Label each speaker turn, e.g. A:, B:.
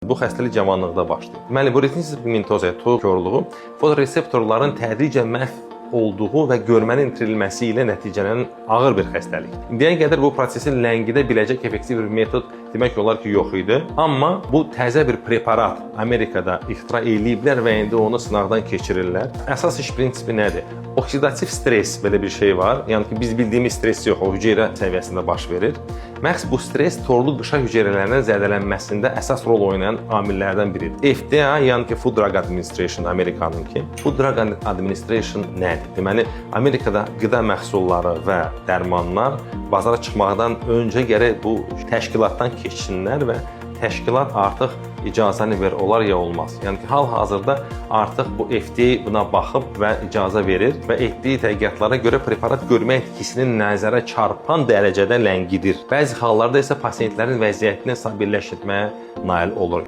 A: Bu xəstəlik cavanlıqda başlayır. Deməli, bu retinitis pigmentosa korluğu fotoreseptorların tədricən məhv olduğu və görmənin itirilməsi ilə nəticələnən ağır bir xəstəlik. İndiyə qədər bu prosesi ləngidə biləcək effektiv bir metod demək olar ki, yox idi. Amma bu təzə bir preparat Amerikada ixtira ediliblər və indi onu sınaqdan keçirirlər. Əsas iş prinsipi nədir? Oksidativ stres belə bir şey var. Yəni ki, biz bildiyimiz stres yox, o hüceyrə səviyyəsində baş verir. Məhz bu stres torlu qışa hüceyrələrinin zədələnməsində əsas rol oynayan amillərdən biridir. FDA, yəni ki, Food Drug Administration Amerikanınki. Food Drug Administration nədir? Deməli, Amerikada qida məhsulları və dərmanlar bazara çıxmaqdan öncə gərək bu təşkilatdan keçsinlər və təşkilat artıq icazəni ver, olar ya olmaz. Yəni ki, hal-hazırda artıq bu FDA buna baxıb və icazə verir və etdiyi tədqiqatlara görə preparat görmə etkisini nəzərə çarpan dərəcədə ləngidir. Bəzi hallarda isə pasientlərin vəziyyətini stabilləşdirməyə nail olur.